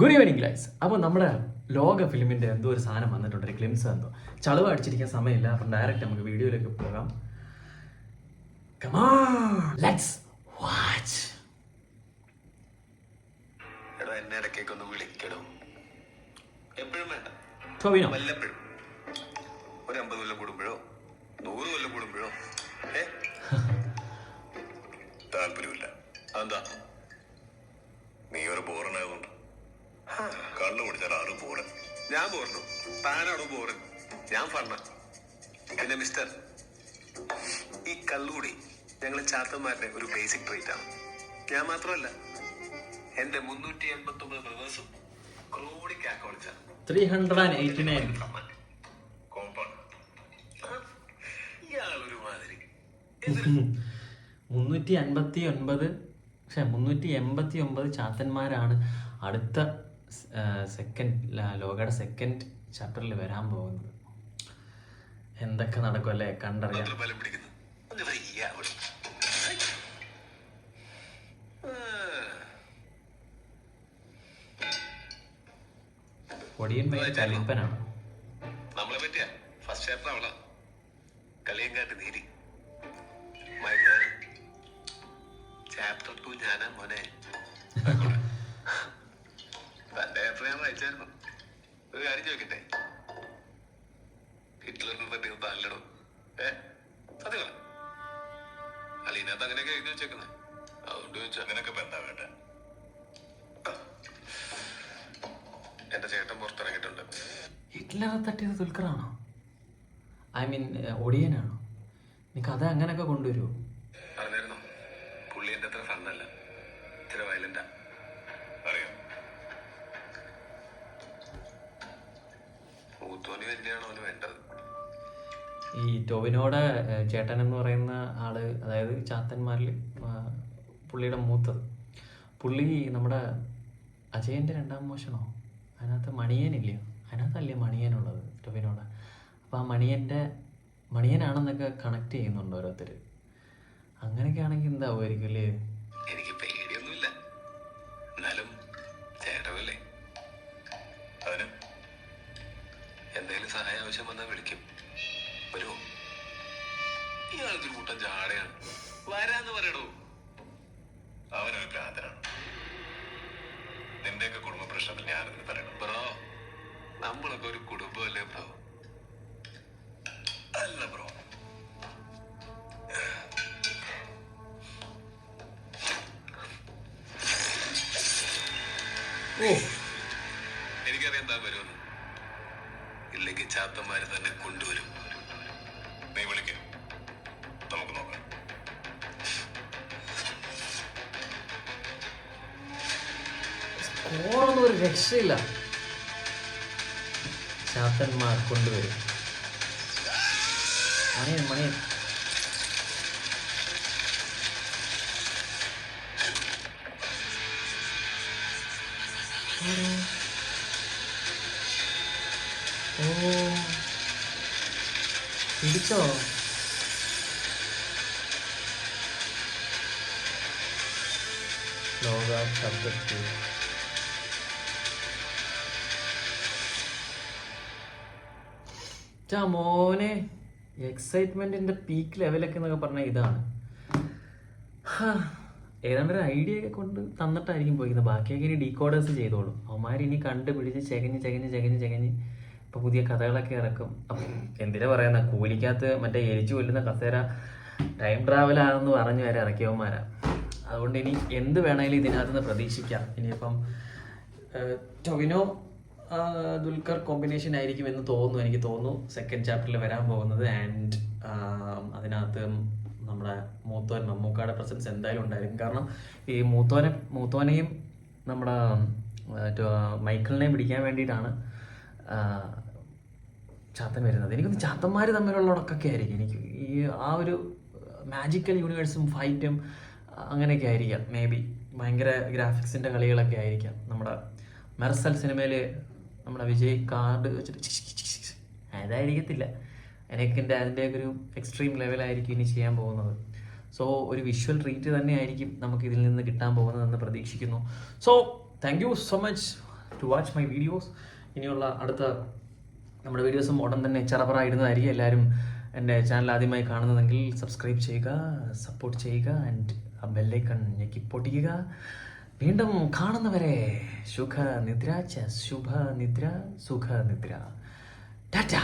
Good evening guys. അപ്പോൾ നമ്മുടെ ലോക ഫിലിമിൻ്റെ എന്തോ ഒരു സാധനം വന്നിട്ടുണ്ട്, ഒരു ക്ലിംസ് എന്തോ. ചളവ് അടിച്ചിരിക്കാൻ സമയമില്ല, അപ്പം ഡയറക്റ്റ് നമുക്ക് വീഡിയോയിലേക്ക് പോകാം. Come on, let's watch. എടാ എന്നെ ഇടയ്ക്കൊന്ന് വിളിക്കണം. എപ്പോഴും വേണ്ട, ടോവിനോ വല്ലപ്പോഴും. ഒരു 50 കൊല്ലം കൂടുമ്പോഴോ 100 കൊല്ലം കൂടുമ്പോഴോ താല്പര്യമില്ല. അതെന്താ? നീ ഒരു ബോറനായതുകൊണ്ട്. കണ്ണു പിടിച്ചാൽ ആറ് ബോറൻ. ഞാൻ ബോറനോ? താനാണോ ബോറൻ? ഞാൻ ഫണ്ണ. പിന്നെ മിസ്റ്റർ, ഈ കള്ളുകൂടി ഞങ്ങളെ ചാത്തന്മാരുടെ ഒരു ബേസിക് ട്രീറ്റ് ആണ്. ഞാൻ മാത്രമല്ല, എന്റെ 389 ബ്രദേഴ്സും ക്രോണിക് ആൽക്കഹോളിക്സാണ്. 389. ഇയാളൊരു മാതിരി 359, പക്ഷെ 389 ചാത്തന്മാരാണ് അടുത്ത ലോകയുടെ സെക്കൻഡ് ചാപ്റ്ററിൽ വരാൻ പോകുന്നത്. എന്തൊക്കെ നടക്കും അല്ലേ, കണ്ടറിയാം. ബലം പിടിക്കുന്നു. ഒന്ന് വയ്യ അവിടെ. പൊടിയൻ ഭയങ്കര കലിപ്പനാണ്. നമ്മളെ പറ്റിയ ഫസ്റ്റ് ചാപ്റ്റർ അവളാ. കളിയങ്കാട്ട് നീതി. ചാപ്റ്റർ 2 ഞാനാ മോനെ. തന്റെ പേപ്പർ ഞാൻ വായിച്ചായിരുന്നു. ഒരു കാര്യം ചോദിക്കട്ടെ, ഹിറ്റ്ലറിനെ പറ്റി താനില്ലടോ? സത്യം അല്ല, ഇതിനകത്ത് അങ്ങനെയൊക്കെ എഴുതി വെച്ചേക്കുന്നത്. അതുകൊണ്ട് ചോദിച്ചു. അങ്ങനെയൊക്കെ എന്താ വേണ്ട? എന്റെ ചേട്ടൻ പുറത്തിറങ്ങിയിട്ടുണ്ട്. ഹിറ്റ്ലറെ തട്ടിയത് ദുൽഖറാണോ? I mean ഒടിയനാണോ? നീ കഥ അങ്ങനെയൊക്കെ കൊണ്ടുവരുമോ? അറിഞ്ഞായിരുന്നോ? പുള്ളി എന്റെ അത്ര ഫണ്ണല്ല, ഇച്ചിരി വയലന്റാ. അറിയാം. മൂത്തോന് തന്നെയാണോ അവന് വേണ്ടത്? ഈ ടോവിനോടെ ചേട്ടൻ എന്ന് പറയുന്ന ആള്, അതായത് ചാത്തന്മാരിൽ പുള്ളിയുടെ മൂത്തത്. പുള്ളി നമ്മുടെ അജയൻ്റെ രണ്ടാം മോഷണോ, അതിനകത്ത് മണിയനില്ലയോ? അതിനകത്തല്ലേ മണിയനുള്ളത് ടോവിനോടെ. അപ്പോൾ ആ മണിയനാണെന്നൊക്കെ കണക്ട് ചെയ്യുന്നുണ്ട് ഓരോരുത്തർ. അങ്ങനെയൊക്കെ ആണെങ്കിൽ എന്താവുമായിരിക്കും അല്ലേ? എനിക്ക് പേടിയൊന്നുമില്ല, എന്നാലും ചേട്ടനല്ലേ. അവന് എന്തെങ്കിലും സഹായം ആവശ്യം വന്നാൽ വിളിക്കും. വരുമോ? ഇയാൾക്കൊരു കൂട്ടം ജാടയാണ്. വരാന്ന് പറയടോ. അവനൊരു ഭ്രാന്തനാണ്. നിന്റെയൊക്കെ കുടുംബ പ്രശ്നത്തിൽ ഞാനതിന് പറയണം. ബ്രോ, നമ്മളൊക്കെ ഒരു കുടുംബമല്ലേ ബ്രോ? അല്ല ബ്രോ. എനിക്കറിയാം എന്താ വരുമെന്ന്. ഇല്ലെങ്കിൽ ചാത്തന്മാര് തന്നെ കൊണ്ടുവരും. നീ വിളിക്കും, നമുക്ക് നോക്കാം. സ്കോറൊന്നും ഒരു രക്ഷയില്ല. ചാത്തന്മാർ കൊണ്ടുവരും. മണിയൻ ഓ, പിടിച്ചോ? ലോക ശബ്ദത്തിൽ മോനെ, എക്സൈറ്റ്മെന്റിന്റെ പീക്ക് ലെവലൊക്കെ എന്നൊക്കെ പറഞ്ഞാൽ ഇതാണ്. ഏതാണ്ട് ഒരു ഐഡിയ ഒക്കെ കൊണ്ട് തന്നിട്ടായിരിക്കും പോയിരിക്കുന്നത്. ബാക്കിയൊക്കെ ഇനി ഡീകോഡേഴ്സ് ചെയ്തോളും. അവന്മാരിനി കണ്ടുപിടിച്ച് ചെകഞ്ഞ് ഇപ്പൊ പുതിയ കഥകളൊക്കെ ഇറക്കും. അപ്പം എന്തിനാ പറയുന്ന, കൂലിക്കകത്ത് മറ്റേ എരിച്ചു കൊല്ലുന്ന കസേര ടൈം ട്രാവലാണെന്ന് പറഞ്ഞ് വരെ ഇറക്കിയവന്മാരാ. അതുകൊണ്ട് ഇനി എന്ത് വേണമെങ്കിലും ഇതിനകത്ത് നിന്ന് പ്രതീക്ഷിക്കാം. ഇനിയിപ്പം ടൊവിനോ ദുൽഖർ കോമ്പിനേഷൻ ആയിരിക്കും എന്ന് തോന്നുന്നു. എനിക്ക് തോന്നുന്നു സെക്കൻഡ് ചാപ്റ്ററിൽ വരാൻ പോകുന്നത്. ആൻഡ് അതിനകത്ത് നമ്മുടെ മമ്മൂക്കയുടെ പ്രസൻസ് എന്തായാലും ഉണ്ടായിരിക്കും. കാരണം ഈ മൂത്തോനെയും നമ്മുടെ മൈക്കിളിനെയും പിടിക്കാൻ വേണ്ടിയിട്ടാണ് ചാത്തൻ വരുന്നത്. എനിക്കൊന്ന് ചാത്തന്മാർ തമ്മിലുള്ള ഉടക്കൊക്കെ ആയിരിക്കും. എനിക്ക് ഈ ആ ഒരു മാജിക്കൽ യൂണിവേഴ്സും ഫൈറ്റും അങ്ങനെയൊക്കെ ആയിരിക്കാം. മേ ബി ഭയങ്കര ഗ്രാഫിക്സിൻ്റെ കളികളൊക്കെ ആയിരിക്കാം. നമ്മുടെ മെർസൽ സിനിമയിൽ നമ്മുടെ വിജയ് കാർഡ് വെച്ചിട്ട് അതായിരിക്കത്തില്ല. അതിൻ്റെയൊക്കെ ഒരു എക്സ്ട്രീം ലെവലായിരിക്കും ഇനി ചെയ്യാൻ പോകുന്നത്. സോ ഒരു വിഷ്വൽ ട്രീറ്റ് തന്നെ ആയിരിക്കും നമുക്ക് ഇതിൽ നിന്ന് കിട്ടാൻ പോകുന്നതെന്ന് പ്രതീക്ഷിക്കുന്നു. So thank you so much to watch my videos. ഇനിയുള്ള അടുത്ത നമ്മുടെ വീഡിയോസും ഉടൻ തന്നെ ചെറപറ ഇടുന്നതായിരിക്കും. എല്ലാവരും എൻ്റെ ചാനൽ ആദ്യമായി കാണുന്നതെങ്കിൽ സബ്സ്ക്രൈബ് ചെയ്യുക, സപ്പോർട്ട് ചെയ്യുക ആൻഡ് ആ ബെല്ലൈക്കൺ ഞെക്കി പൊട്ടിക്കുക. വീണ്ടും കാണുന്നവരെ ശുഭ നിദ്ര, സുഖ നിദ്ര. ടാറ്റ.